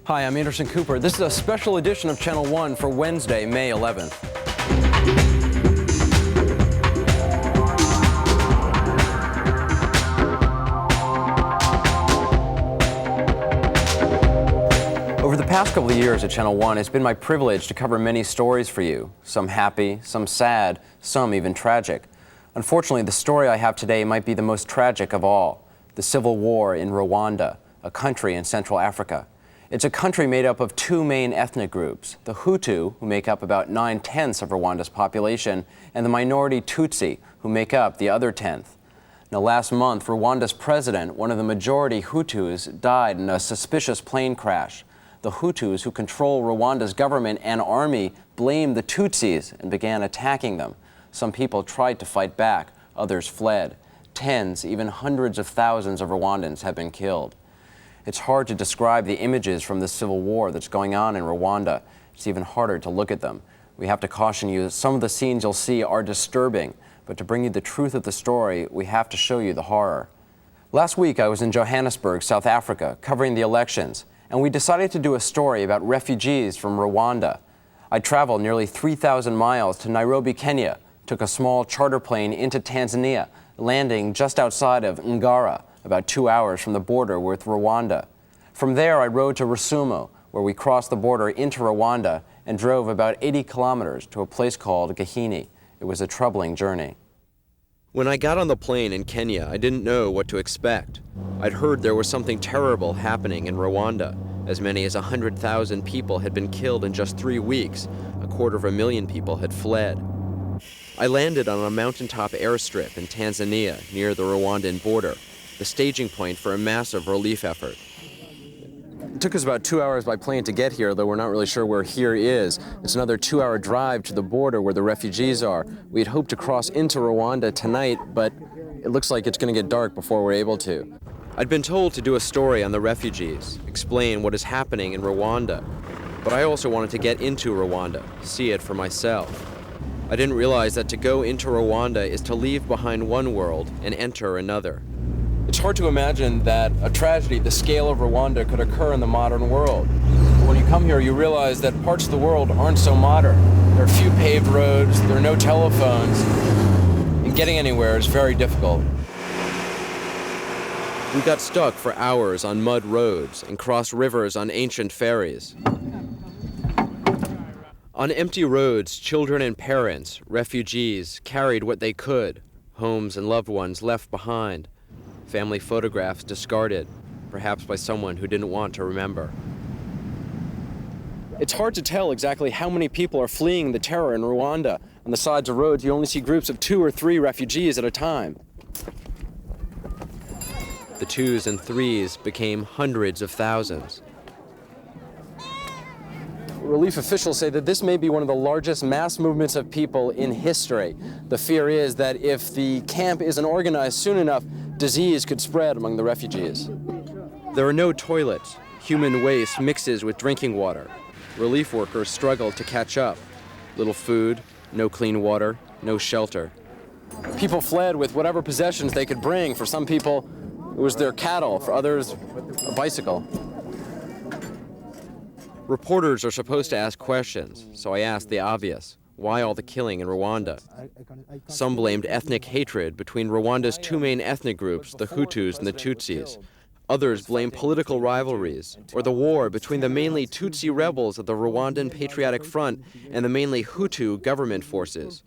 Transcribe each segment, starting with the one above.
Hi, I'm Anderson Cooper. This is a special edition of Channel 1 for Wednesday, May 11th. Over the past couple of years at Channel 1, it's been my privilege to cover many stories for you, some happy, some sad, some even tragic. Unfortunately, the story I have today might be the most tragic of all, the civil war in Rwanda, a country in Central Africa. It's a country made up of two main ethnic groups, the Hutu, who make up about 9/10 of Rwanda's population, and the minority Tutsi, who make up the other 10th. Now, last month, Rwanda's president, one of the majority Hutus, died in a suspicious plane crash. The Hutus, who control Rwanda's government and army, blamed the Tutsis and began attacking them. Some people tried to fight back, others fled. Tens, even hundreds of thousands of Rwandans have been killed. It's hard to describe the images from the civil war that's going on in Rwanda. It's even harder to look at them. We have to caution you that some of the scenes you'll see are disturbing, but to bring you the truth of the story, we have to show you the horror. Last week, I was in Johannesburg, South Africa, covering the elections, and we decided to do a story about refugees from Rwanda. I traveled nearly 3,000 miles to Nairobi, Kenya, took a small charter plane into Tanzania, landing just outside of Ngara, about 2 hours from the border with Rwanda. From there, I rode to Rusumo, where we crossed the border into Rwanda and drove about 80 kilometers to a place called Gahini. It was a troubling journey. When I got on the plane in Kenya, I didn't know what to expect. I'd heard there was something terrible happening in Rwanda. As many as 100,000 people had been killed in just 3 weeks. 250,000 people had fled. I landed on a mountaintop airstrip in Tanzania near the Rwandan border, the staging point for a massive relief effort. It took us about 2 hours by plane to get here, though we're not really sure where here is. It's another 2-hour drive to the border where the refugees are. We had hoped to cross into Rwanda tonight, but it looks like it's going to get dark before we're able to. I'd been told to do a story on the refugees, explain what is happening in Rwanda, but I also wanted to get into Rwanda, see it for myself. I didn't realize that to go into Rwanda is to leave behind one world and enter another. It's hard to imagine that a tragedy the scale of Rwanda could occur in the modern world. But when you come here, you realize that parts of the world aren't so modern. There are few paved roads, there are no telephones, and getting anywhere is very difficult. We got stuck for hours on mud roads and crossed rivers on ancient ferries. On empty roads, children and parents, refugees, carried what they could, homes and loved ones left behind, family photographs discarded, perhaps by someone who didn't want to remember. It's hard to tell exactly how many people are fleeing the terror in Rwanda. On the sides of roads, you only see groups of 2 or 3 refugees at a time. The 2s and 3s became hundreds of thousands. Relief officials say that this may be one of the largest mass movements of people in history. The fear is that if the camp isn't organized soon enough, disease could spread among the refugees. There are no toilets. Human waste mixes with drinking water. Relief workers struggle to catch up. Little food, no clean water, no shelter. People fled with whatever possessions they could bring. For some people, it was their cattle. For others, a bicycle. Reporters are supposed to ask questions, so I asked the obvious. Why all the killing in Rwanda? Some blamed ethnic hatred between Rwanda's 2 main ethnic groups, the Hutus and the Tutsis. Others blamed political rivalries, or the war between the mainly Tutsi rebels of the Rwandan Patriotic Front and the mainly Hutu government forces.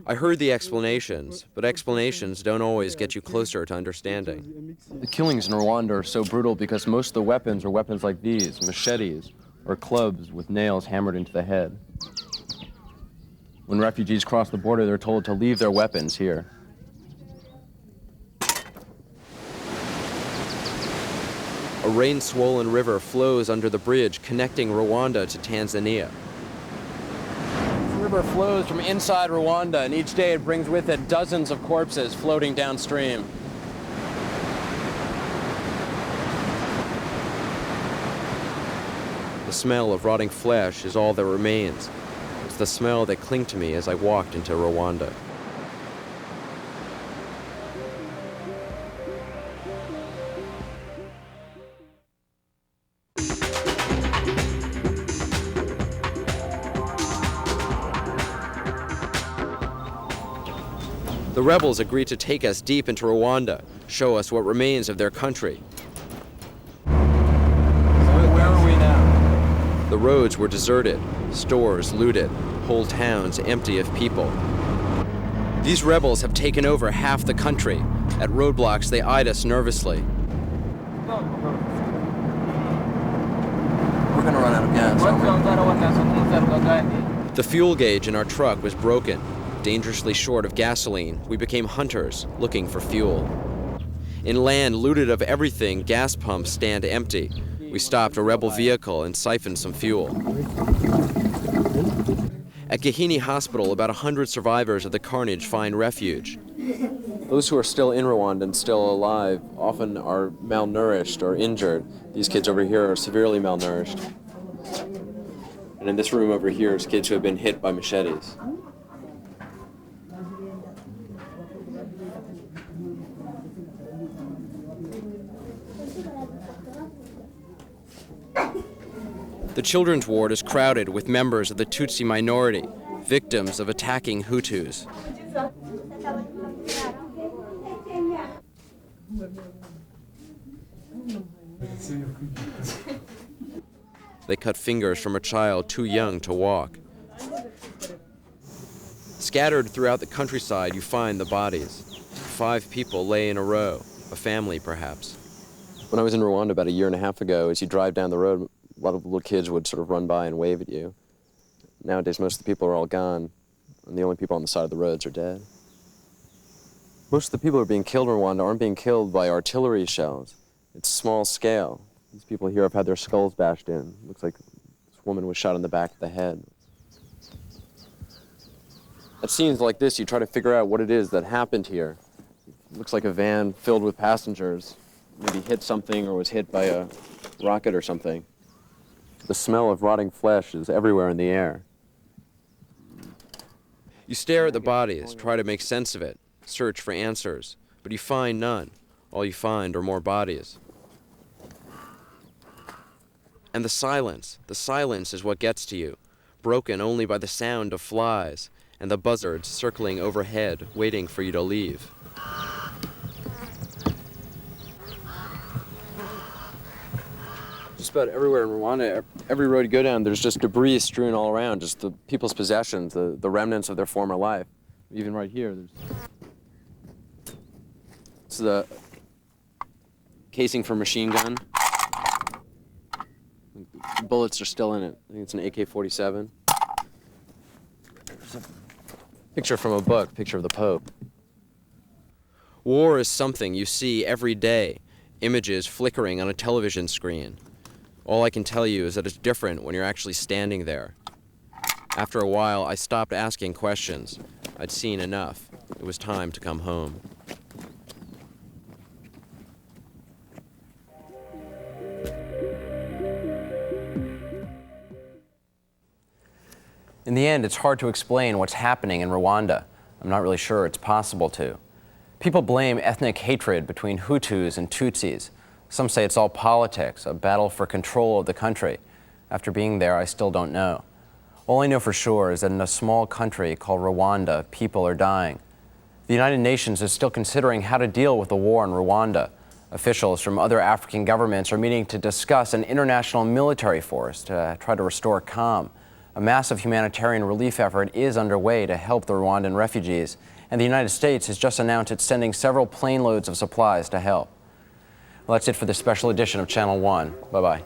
I heard the explanations, but explanations don't always get you closer to understanding. The killings in Rwanda are so brutal because most of the weapons are weapons like these, machetes, or clubs with nails hammered into the head. When refugees cross the border, they're told to leave their weapons here. A rain-swollen river flows under the bridge connecting Rwanda to Tanzania. The river flows from inside Rwanda, and each day it brings with it dozens of corpses floating downstream. The smell of rotting flesh is all that remains. It's the smell that clung to me as I walked into Rwanda. The rebels agreed to take us deep into Rwanda, show us what remains of their country. So where are we now? The roads were deserted, stores looted, whole towns empty of people. These rebels have taken over half the country. At roadblocks, they eyed us nervously. We're gonna run out of gas, aren't we? The fuel gauge in our truck was broken. Dangerously short of gasoline, we became hunters looking for fuel. In land looted of everything, gas pumps stand empty. We stopped a rebel vehicle and siphoned some fuel. At Gahini Hospital, about 100 survivors of the carnage find refuge. Those who are still in Rwanda and still alive often are malnourished or injured. These kids over here are severely malnourished. And in this room over here is kids who have been hit by machetes. The children's ward is crowded with members of the Tutsi minority, victims of attacking Hutus. They cut fingers from a child too young to walk. Scattered throughout the countryside, you find the bodies. 5 people lay in a row, a family perhaps. When I was in Rwanda about a year and a half ago, as you drive down the road, a lot of little kids would sort of run by and wave at you. Nowadays, most of the people are all gone, and the only people on the side of the roads are dead. Most of the people who are being killed in Rwanda aren't being killed by artillery shells. It's small scale. These people here have had their skulls bashed in. Looks like this woman was shot in the back of the head. At scenes like this, you try to figure out what it is that happened here. It looks like a van filled with passengers maybe hit something or was hit by a rocket or something. The smell of rotting flesh is everywhere in the air. You stare at the bodies, try to make sense of it, search for answers, but you find none. All you find are more bodies. And the silence is what gets to you, broken only by the sound of flies and the buzzards circling overhead, waiting for you to leave. Just about everywhere in Rwanda, every road you go down, there's just debris strewn all around, just the people's possessions, the remnants of their former life. Even right here, it's the casing for a machine gun. The bullets are still in it. I think it's an AK-47. There's a picture from a book, picture of the Pope. War is something you see every day, images flickering on a television screen. All I can tell you is that it's different when you're actually standing there. After a while, I stopped asking questions. I'd seen enough. It was time to come home. In the end, it's hard to explain what's happening in Rwanda. I'm not really sure it's possible to. People blame ethnic hatred between Hutus and Tutsis. Some say it's all politics, a battle for control of the country. After being there, I still don't know. All I know for sure is that in a small country called Rwanda, people are dying. The United Nations is still considering how to deal with the war in Rwanda. Officials from other African governments are meeting to discuss an international military force to try to restore calm. A massive humanitarian relief effort is underway to help the Rwandan refugees, and the United States has just announced it's sending several plane loads of supplies to help. Well, that's it for this special edition of Channel 1. Bye-bye.